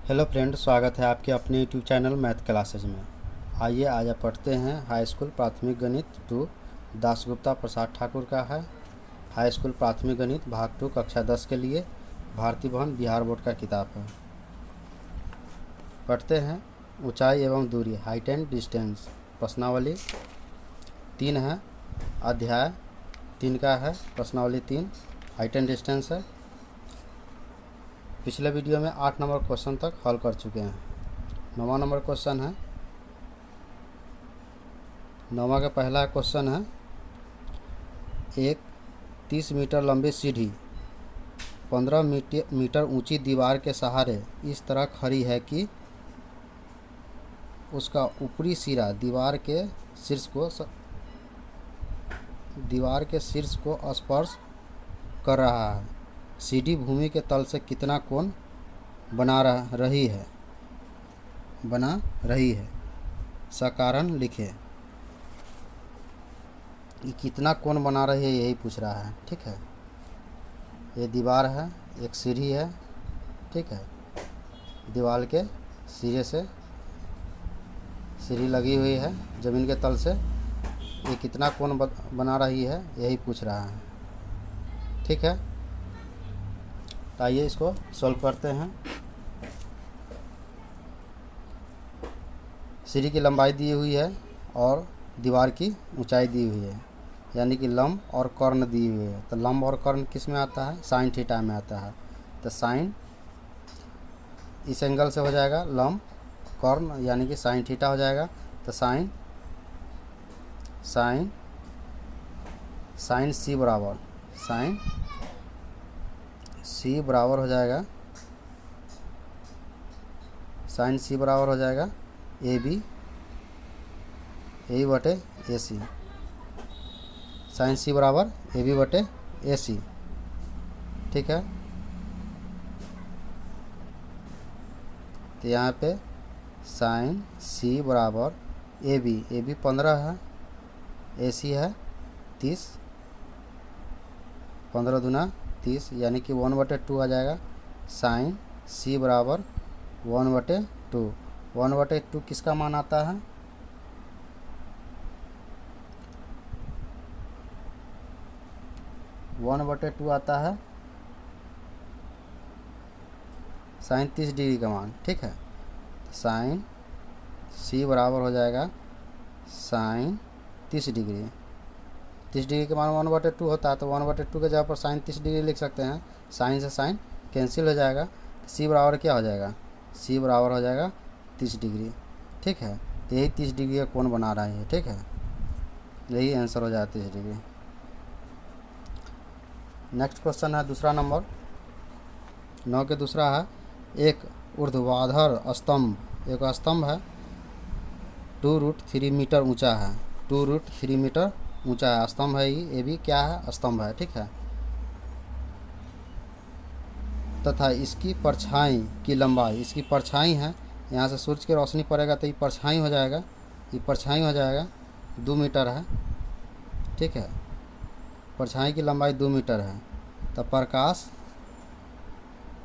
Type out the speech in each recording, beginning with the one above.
Hello friend, स्वागत है आपके अपने यूट्यूब चैनल मैथ क्लासेज में। आइए आज आप पढ़ते हैं हाई स्कूल प्राथमिक गणित 2 दासगुप्ता प्रसाद ठाकुर का है। हाई स्कूल प्राथमिक गणित भाग 2 कक्षा 10 के लिए भारतीय भवन बिहार बोर्ड का किताब है। पढ़ते हैं ऊंचाई एवं दूरी, हाइट एंड डिस्टेंस। प्रश्नावली 3 है, अध्याय 3 का है। प्रश्नावली 3 हाइट एंड डिस्टेंस है। पिछले वीडियो में 8 नंबर क्वेश्चन तक हल कर चुके हैं। 9वां नंबर क्वेश्चन है। 9वां का पहला क्वेश्चन है, एक 30 मीटर लंबी सीढ़ी 15 मीटर ऊंची दीवार के सहारे इस तरह खड़ी है कि उसका ऊपरी सिरा दीवार के शीर्ष को स्पर्श कर रहा है। सीढ़ी भूमि के तल से कितना कोण बना रही है, सकारण लिखे। ये कितना कोण बना रही है यही पूछ रहा है। ठीक है, ये दीवार है, एक सीढ़ी है। ठीक है, दीवार के सिरे से सीढ़ी लगी हुई है ज़मीन के तल से, ये कितना कोण बना रही है यही पूछ रहा है। ठीक है, तो आइए इसको सॉल्व करते हैं। सीढ़ी की लंबाई दी हुई है और दीवार की ऊंचाई दी हुई है, यानी कि लंब और कर्ण दी हुई है। तो लंब और कर्ण किस में आता है? साइन थीटा में आता है। तो साइन इस एंगल से हो जाएगा, लंब कर्ण यानी कि साइन थीटा हो जाएगा। तो साइन सी बराबर हो जाएगा, साइन सी बराबर हो जाएगा ए बी बटे ए सी। साइन सी बराबर ए बी बटे ए सी। ठीक है, तो यहाँ पे साइन सी बराबर ए बी 15 है, ए सी है 30, 15 दूना 30 यानी कि 1/2 आ जाएगा। साइन सी बराबर 1/2। 1/2 किसका मान आता है? वन बटे टू आता है साइन 30 डिग्री का मान। ठीक है, साइन सी बराबर हो जाएगा साइन 30 डिग्री। 30 डिग्री के मान 1/2 होता है, तो 1/2 के जगह पर साइन 30 डिग्री लिख सकते हैं। साइन से साइन कैंसिल हो जाएगा। सी बराबर क्या हो जाएगा? सी बराबर हो जाएगा 30 डिग्री। ठीक है, तो यही 30 डिग्री का कोण बना रहा है। ठीक है, यही आंसर हो जाएगा 30 डिग्री। नेक्स्ट क्वेश्चन है दूसरा नंबर 9 के दूसरा है, एक ऊर्ध्वाधर स्तंभ, एक स्तंभ है 2√3 मीटर ऊंचा है। 2√3 मीटर ऊंचा है स्तंभ है। ये भी क्या है? स्तंभ है। ठीक है, तथा इसकी परछाई की लंबाई, इसकी परछाई है, यहाँ से सूरज की रोशनी पड़ेगा तो ये परछाई हो जाएगा, ये परछाई हो जाएगा 2 मीटर है। ठीक है, परछाई की लंबाई 2 मीटर है। तो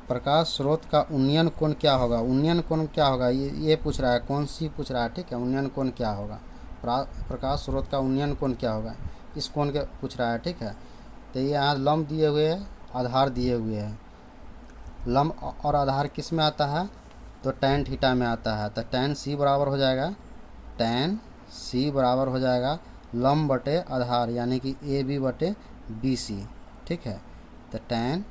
प्रकाश स्रोत का उन्नयन कोण क्या होगा? उन्नयन कोण क्या होगा ये पूछ रहा है, कौन सी पूछ रहा है। ठीक है, उन्नयन कोण क्या होगा, प्रकाश स्रोत का उन्नयन कोण क्या होगा, इस कोण के पूछ रहा है। ठीक है, तो ये यहाँ लंब दिए हुए है, आधार दिए हुए हैं। लंब और आधार किस में आता है? तो टैन थीटा में आता है। तो टैन सी बराबर हो जाएगा लंब बटे आधार यानी कि ए बी बटे बी सी। ठीक है, तो टैन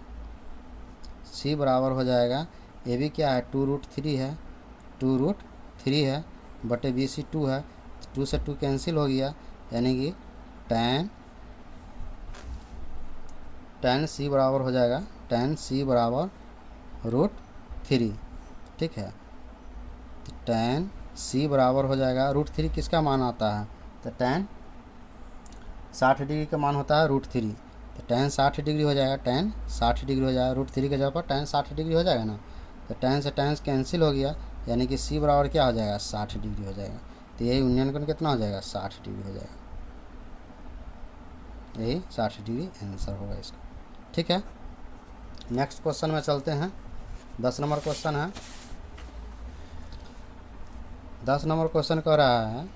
सी बराबर हो जाएगा, ए बी क्या है? 2√3 है बटे बी सी 2 है। 2 से 2 कैंसिल हो गया, यानी कि टैन सी बराबर हो जाएगा √3। ठीक है, तो टैन सी बराबर हो जाएगा √3 किसका मान आता है? तो टैन 60 डिग्री का मान होता है √3। तो टैन 60 डिग्री हो जाएगा, टैन 60 डिग्री हो जाएगा। √3 के जगह पर टैन 60 डिग्री हो जाएगा ना। तो टैन से टैन कैंसिल हो गया, यानी कि सी बराबर क्या हो जाएगा? 60 डिग्री हो जाएगा। तो यही उन्नयन कोण कितना हो जाएगा? 60 डिग्री हो जाएगा। यही 60 डिग्री आंसर होगा इसका। ठीक है, नेक्स्ट क्वेश्चन में चलते हैं। 10 नंबर क्वेश्चन है, 10 नंबर क्वेश्चन कह रहा है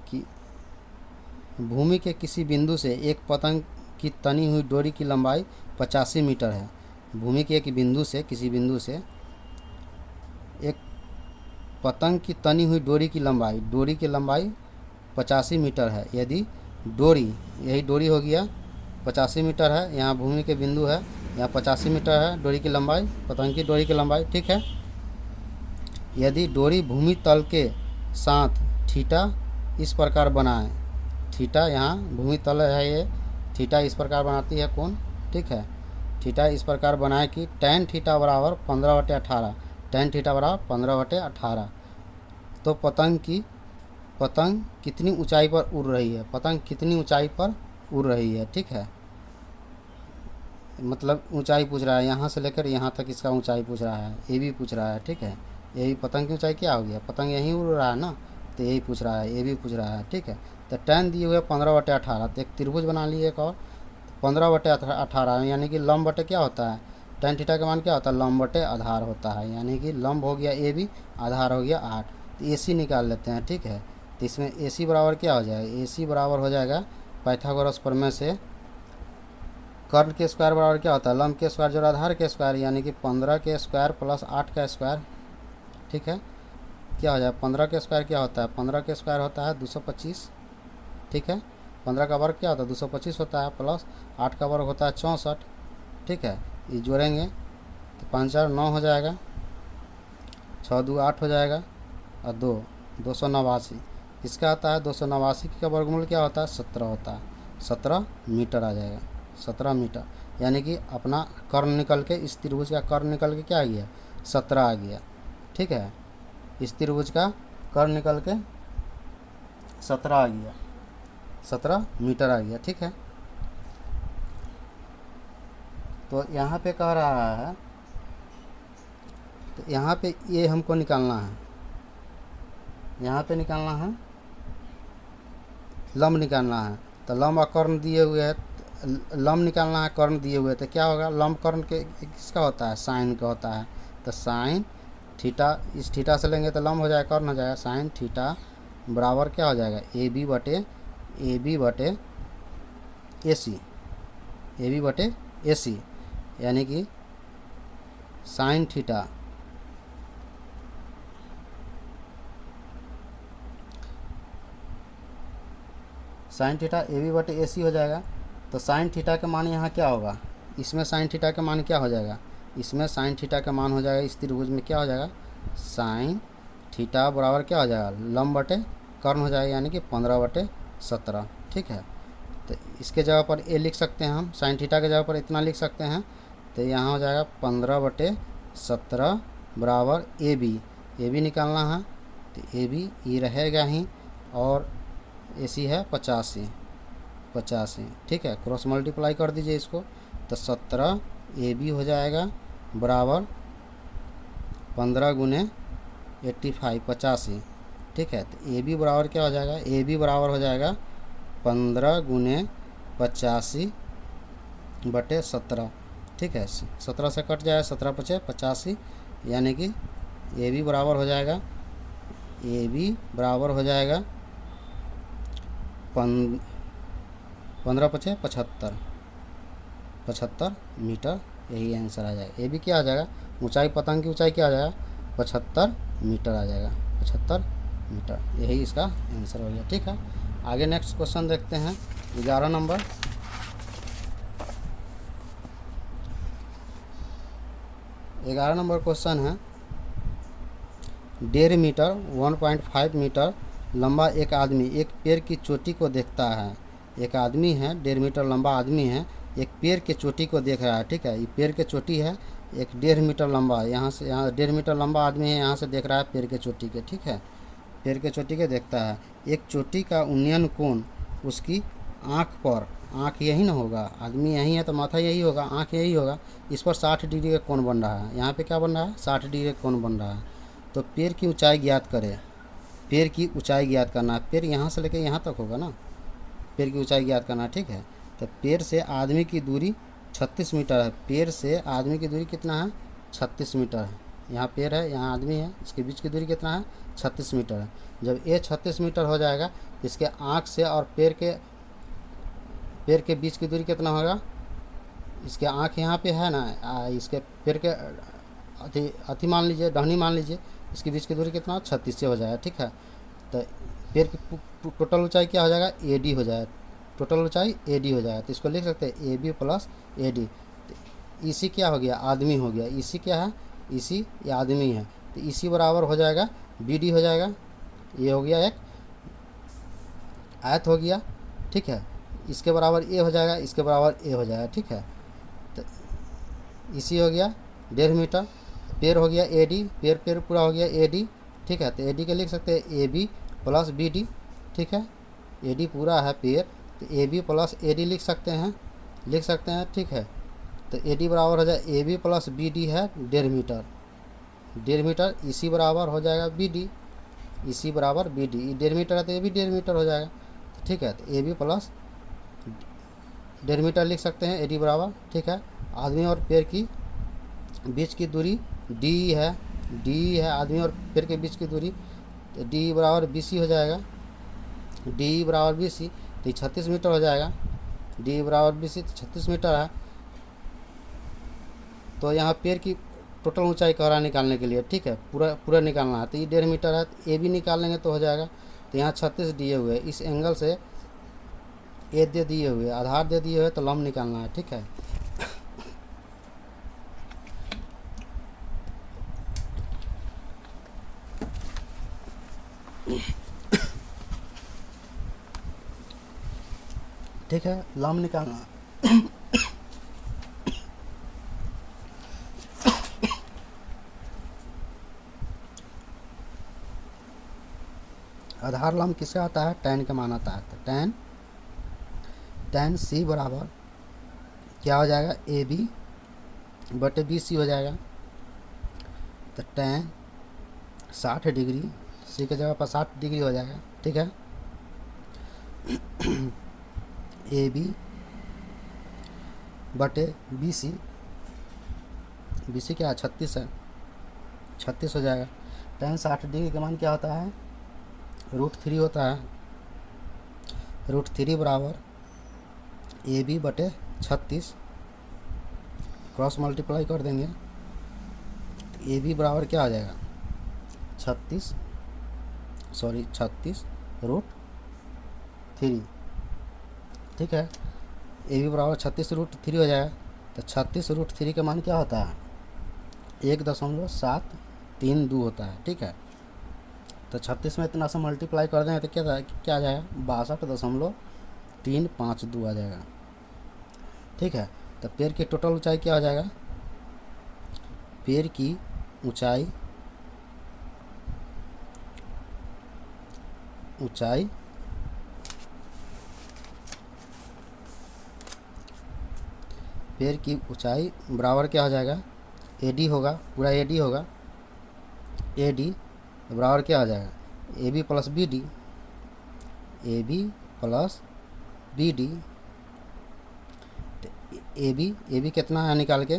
कि भूमि के किसी बिंदु से एक पतंग की तनी हुई डोरी की लंबाई 85 मीटर है। भूमि के एक बिंदु से, किसी बिंदु से एक पतंग की तनी हुई डोरी की लंबाई 85 मीटर है। यदि डोरी, यही डोरी हो गया, 85 मीटर है, यहाँ भूमि के बिंदु है, यहाँ 85 मीटर है डोरी की लंबाई, पतंग की डोरी की लंबाई, ठीक है। यदि डोरी भूमि तल के साथ थीटा इस प्रकार बनाए, थीटा यहाँ भूमि तल है, ये थीटा इस प्रकार बनाती है कोण, ठीक है। थीटा इस प्रकार बनाए कि tan थीटा बराबर 15/18, tan थीटा बराबर 15/18, तो पतंग कितनी ऊंचाई पर उड़ रही है, पतंग कितनी ऊंचाई पर उड़ रही है, ठीक है। मतलब ऊंचाई पूछ रहा है, यहाँ से लेकर यहाँ तक इसका ऊंचाई पूछ रहा है, ए भी पूछ रहा है, ठीक है। यही पतंग की ऊंचाई क्या हो गया, पतंग यहीं उड़ रहा है ना, तो यही पूछ रहा है, ए भी पूछ रहा है, ठीक है। तो tan दिए हुए 15/18, तो एक त्रिभुज बना लिए एक और, 15/18 यानी कि लंब बटे क्या होता है, tan थीटा का मान क्या होता है, लंब बटे आधार होता है, यानी कि लंब हो गया ए बी, आधार हो गया 8। तो ए सी निकाल लेते हैं, ठीक है। तो इसमें ए सी बराबर क्या हो जाएगा, ए सी बराबर हो जाएगा पाइथागोरस प्रमेय से कर्ण के स्क्वायर बराबर क्या होता है, लंब के स्क्वायर जोड़ आधार के स्क्वायर, यानी कि 15 के स्क्वायर प्लस 8 का स्क्वायर, ठीक है। क्या हो जाए, 15 के स्क्वायर क्या होता है, 15 के स्क्वायर होता है 225, ठीक है। 15 का वर्ग क्या होता है 225 होता है, प्लस 8 का वर्ग होता है 64, ठीक है। ये जोड़ेंगे तो 5 4 9 हो जाएगा, 6 2 8 हो जाएगा, और 289, इसका आता है 289 का वर्गमूल क्या होता है 17 होता है, 17 मीटर आ जाएगा, 17 मीटर, यानी कि अपना कर्ण निकल के, इस त्रिभुज का कर्ण निकल के क्या आ गया 17 आ गया, ठीक है। इस त्रिभुज का कर्ण निकल के 17 आ गया, 17 मीटर आ गया, ठीक है। तो यहाँ पे कह रहा है, तो यहाँ पे ये हमको निकालना है, यहाँ पे निकालना है, लंब निकालना है। तो लंब और कर्ण दिए हुए है, लंब निकालना है, कर्ण दिए हुए, तो क्या होगा, लंब कर्ण के किसका होता है, साइन का होता है। तो साइन थीटा, इस थीटा से लेंगे तो लंब हो जाएगा, कर्ण हो जाएगा, साइन थीटा बराबर क्या हो जाएगा, ए बी बटे ए सी, ए बी बटे ए सी, यानी कि साइन थीटा ए बी बटे ए सी हो जाएगा। तो साइन थीटा का मान यहाँ क्या होगा, इसमें साइन थीटा का मान क्या हो जाएगा, इसमें साइन थीटा का मान हो जाएगा, इस त्रिभुज में क्या हो जाएगा, साइन थीटा बराबर क्या हो जाएगा, लंब बटे कर्ण हो जाएगा, यानी कि 15/17, ठीक है। तो इसके जगह पर ए लिख सकते हैं हम, साइन थीटा के जगह पर इतना लिख सकते हैं, तो यहाँ हो जाएगा 15/17 बराबर ए बी निकालना है, तो ए बी ये रहेगा ही, और ए सी है 85, ठीक है। क्रॉस मल्टीप्लाई कर दीजिए इसको, तो 17 ए बी हो जाएगा बराबर 15 × 85, 85, ठीक है। तो ए बी बराबर क्या हो जाएगा, ए बी बराबर हो जाएगा 15 × 85/17, ठीक है। 17 से कट जाएगा, 17 × 5 = 85, यानी कि ए बी बराबर हो जाएगा, 15 × 5 = 75 मीटर, यही आंसर आ जाएगा। ए बी क्या आ जाएगा, ऊंचाई, पतंग की ऊंचाई क्या आ जाएगा 75 मीटर आ जाएगा, 75 मीटर, यही इसका आंसर हो गया, ठीक है। आगे नेक्स्ट क्वेश्चन देखते हैं, 11 नंबर। क्वेश्चन है, 1.5 मीटर 1.5 मीटर लंबा एक आदमी एक पेड़ की चोटी को देखता है। एक आदमी है, 1.5 मीटर लंबा आदमी है, एक पेड़ के चोटी को देख रहा है, ठीक है। ये पेड़ के चोटी है, एक 1.5 मीटर लंबा, यहाँ से यहाँ 1.5 मीटर लंबा आदमी है, यहाँ से देख रहा है पेड़ के चोटी के, ठीक है। पेड़ के चोटी के देखता है, एक चोटी का उन्नयन कोण उसकी आँख पर, आँख यही ना होगा, आदमी यही है तो माथा यही होगा, आँख यही होगा, इस पर 60 डिग्री का कोण बन रहा है। यहाँ पे क्या बन रहा है, 60 डिग्री का कोण बन रहा है। तो पेड़ की ऊंचाई ज्ञात करें, पेड़ की ऊंचाई ज्ञात करना है, पेड़ यहाँ से लेकर यहाँ तक होगा ना, पेड़ की ऊंचाई ज्ञात करना है, ठीक है। तो पेड़ से आदमी की दूरी 36 मीटर है, पेड़ से आदमी की दूरी कितना है 36 मीटर है, यहाँ पेड़ है, यहाँ आदमी है, इसके बीच की दूरी कितना है 36 मीटर है। जब ये 36 मीटर हो जाएगा तो इसके आँख से और पेड़ के बीच की दूरी कितना होगा, इसके आँख यहाँ पे है ना, इसके पेड़ के अति मान लीजिए, डहनी मान लीजिए, इसके बीच की दूरी कितना 36 से हो जाएगा। ठीक है, तो पेड़ की टोटल ऊंचाई क्या हो जाएगा, AD हो जाएगा, टोटल ऊंचाई AD हो जाएगा। तो इसको लिख सकते हैं AB प्लस AD। तो EC क्या हो गया, आदमी हो गया। EC क्या है, EC ये आदमी है, तो EC बराबर हो जाएगा BD हो जाएगा। ये हो गया एक आयत हो गया। ठीक है, इसके बराबर A हो जाएगा, इसके बराबर A हो जाएगा। ठीक है, तो EC हो गया 1.5 मीटर, पेड़ हो गया AD, पेड़ पूरा हो गया AD। ठीक है, तो AD के लिख सकते हैं AB प्लस BD। ठीक है, AD पूरा है पेड़, तो AB प्लस AD लिख सकते हैं। ठीक है, तो AD बराबर हो जाए AB प्लस BD है 1.5 मीटर, 1.5 मीटर। EC बराबर हो जाएगा BD, EC बराबर BD, 1.5 मीटर है तो ये भी 1.5 मीटर हो जाएगा। ठीक है, तो AB प्लस 1.5 मीटर लिख सकते हैं AD बराबर। ठीक है, आदमी और पेड़ की बीच की दूरी D है, आदमी और पेड़ के बीच की दूरी, तो D बराबर BC हो जाएगा, D बराबर BC, तो 36 मीटर हो जाएगा। D बराबर BC तो 36 मीटर है। तो यहाँ पेड़ की टोटल ऊंचाई कह रहा है निकालने के लिए। ठीक है, पूरा निकालना है, तो ये 1.5 मीटर है, तो AB निकाल लेंगे तो हो जाएगा। तो यहाँ 36 दिए हुए, इस एंगल से A दे दिए हुए, आधार दे दिए हुए, तो लंब निकालना है। ठीक है, ठीक है, लंब निकालना। आधार लंब किससे आता है, tan का मान आता है। तो tan C बराबर क्या हो जाएगा, AB बटे BC हो जाएगा। तो tan 60 डिग्री, C की जगह पर 60 डिग्री हो जाएगा। ठीक है, AB बटे BC, BC क्या है 36 है, 36 हो जाएगा। tan 60 डिग्री का मान क्या होता है, √3 होता है। √3 बराबर AB बटे 36, क्रॉस मल्टीप्लाई कर देंगे, तो AB बराबर क्या आ जाएगा 36 √3। ठीक है, AB बराबर 36 √3 हो जाएगा। तो 36 √3 का मान क्या होता है, 1.732 होता है। ठीक है, तो 36 में इतना से मल्टीप्लाई कर देंगे तो क्या आ जाएगा 62.352 आ जाएगा। ठीक है, तो पेड़ की टोटल ऊंचाई क्या हो जाएगा, पेड़ की ऊंचाई बराबर क्या हो जाएगा, AD होगा, पूरा AD होगा। AD बराबर क्या हो जाएगा, AB प्लस BD। AB कितना है निकाल के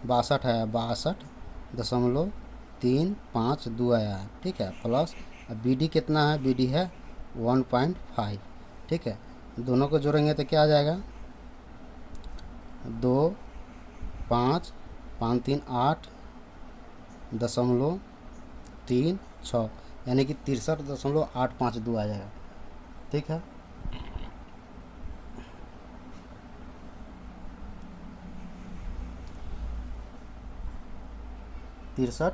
62 है, 62.352 आया है। ठीक है, प्लस BD कितना है, BD है 1.5। ठीक है, दोनों को जोड़ेंगे तो क्या आ जाएगा 2 5 5 3 8.36, यानी कि 63.852 आ जाएगा। ठीक है, तिरसठ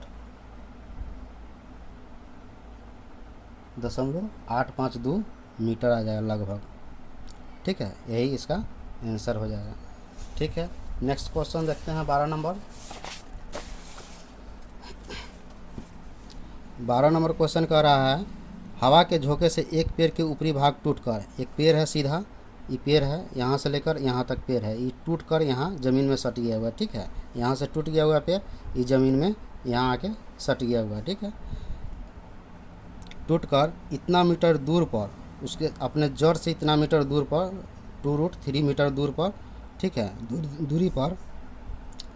852 मीटर आ जाएगा लगभग। ठीक है, यही इसका आंसर हो जाएगा। ठीक है, नेक्स्ट क्वेश्चन देखते हैं 12 नंबर। 12 नंबर क्वेश्चन कह रहा है, हवा के झोंके से एक पेड़ के ऊपरी भाग टूटकर, एक पेड़ है सीधा, ये पेड़ है, यहाँ से लेकर यहाँ तक पेड़ है, ये टूटकर यहाँ ज़मीन में सट गया हुआ है। ठीक है, यहाँ से टूट गया हुआ पेड़, ये ज़मीन में यहाँ आके सट गया हुआ है। ठीक है, टूटकर इतना मीटर दूर पर, उसके अपने जड़ से इतना मीटर दूर पर, 2√3 मीटर दूर पर, ठीक है, दूरी पर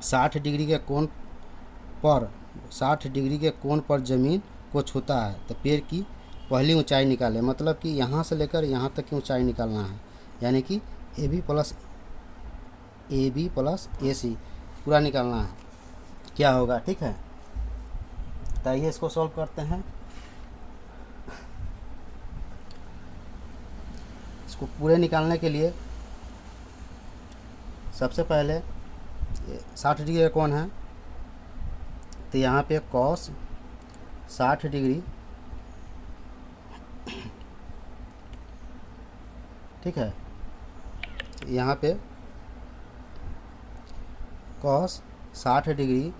60 डिग्री के कोण पर 60 डिग्री के कोण पर ज़मीन को छूता है तो पेड़ की पहली ऊंचाई निकालें। मतलब कि यहाँ से लेकर यहाँ तक की ऊंचाई निकालना है, यानी कि ए बी प्लस ए सी पूरा निकालना है। क्या होगा, ठीक है। तो आइए इसको सॉल्व करते हैं। इसको पूरे निकालने के लिए सबसे पहले 60 डिग्री का कोण है तो यहाँ पे कॉस 60 डिग्री, ठीक है। यहाँ पे कॉस 60 डिग्री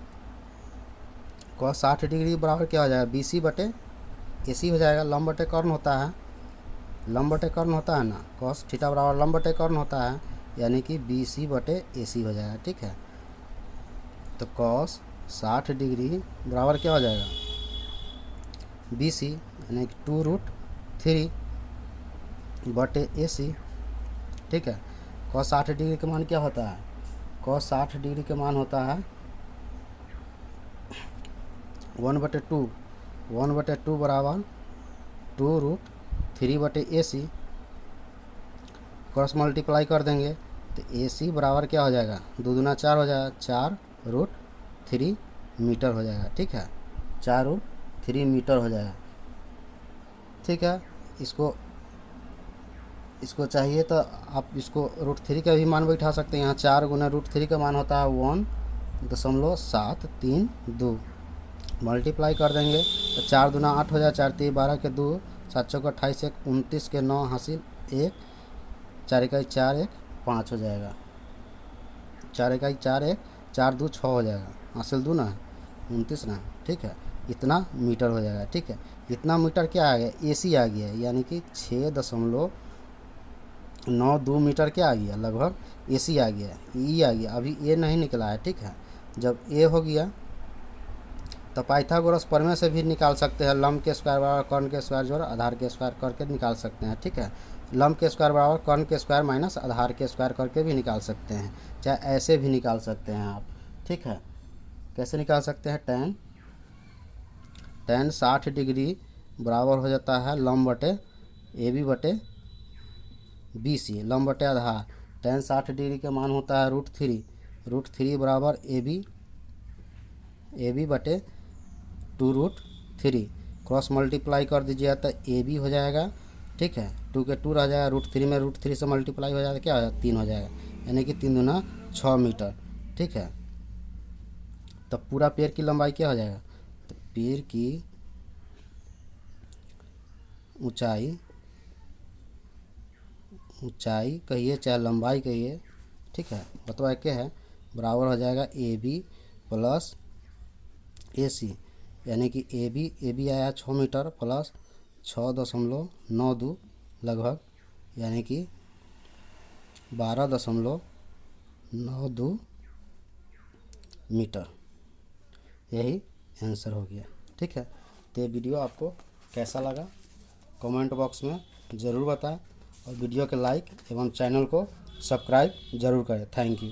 बराबर क्या हो जाएगा, BC बटे AC हो जाएगा। लंब बटे कर्ण होता है, लंब बटे कर्ण होता है ना, कॉस थीटा बराबर लंब बटे कर्ण होता है, यानी कि BC बटे AC हो जाएगा, ठीक है। तो कॉस 60 डिग्री बराबर क्या हो जाएगा, BC यानी कि 2√3 बटे AC, ठीक है। कॉस 60 डिग्री का मान क्या होता है, कॉस 60 डिग्री का मान होता है 1/2 बराबर 2√3 बटे AC। क्रॉस मल्टीप्लाई कर देंगे तो AC बराबर क्या हो जाएगा, 2 दूना 4 हो जाएगा, 4√3 मीटर हो जाएगा, ठीक है। 4√3 मीटर हो जाएगा, ठीक है। इसको चाहिए तो आप इसको √3 का भी मान बैठा सकते हैं। यहाँ 4 गुना √3 का मान होता है 1.732। मल्टीप्लाई कर देंगे तो 4 दूना 8 हो जाए, 4 3 12 के 2, 7 चौक 28, 1 29 के 9 हासिल 1, 4 इकाई 4 1 5 हो जाएगा, 4 इकाई 4 1 4 2 6 हो जाएगा, हासिल 2 ना 29 ना, ठीक है। इतना मीटर हो जाएगा, ठीक है। इतना मीटर क्या आ गया, AC आ गया, यानी कि 6.92 मीटर क्या आ गया, लगभग AC आ गया, E आ गया। अभी A नहीं निकला है, ठीक है। जब A हो गया तो पाइथागोरस प्रमेय से भी निकाल सकते हैं। लंब के स्क्वायर बराबर कर्ण के स्क्वायर जोड़ आधार के स्क्वायर करके निकाल सकते हैं, ठीक है। लंब के स्क्वायर बराबर कर्ण के स्क्वायर माइनस आधार के स्क्वायर करके भी निकाल सकते हैं, चाहे ऐसे भी निकाल सकते हैं आप, ठीक है। कैसे निकाल सकते हैं, tan 60 डिग्री बराबर हो जाता है लंब बटे AB बटे BC, लंब बटे आधार। tan 60 डिग्री का मान होता है √3 बराबर AB बटे 2√3। क्रॉस मल्टीप्लाई कर दीजिए तो AB हो जाएगा, ठीक है। 2 के 2 रह जाएगा, √3 में √3 से मल्टीप्लाई हो जाएगा, क्या हो जाएगा 3 हो जाएगा, यानी कि 3 दूना 6 मीटर, ठीक है। तो पूरा पेड़ की लंबाई क्या हो जाएगा, तो पेड़ की ऊंचाई कहिए चाहे लंबाई कहिए, ठीक है, बतवा क्या है, बराबर हो जाएगा AB प्लस AC, यानी कि AB आया 6 मीटर प्लस 6.92 लगभग, यानी कि 12.92 मीटर। यही आंसर हो गया, ठीक है। तो ये वीडियो आपको कैसा लगा कमेंट बॉक्स में ज़रूर बताएं और वीडियो के लाइक एवं चैनल को सब्सक्राइब ज़रूर करें। Thank you.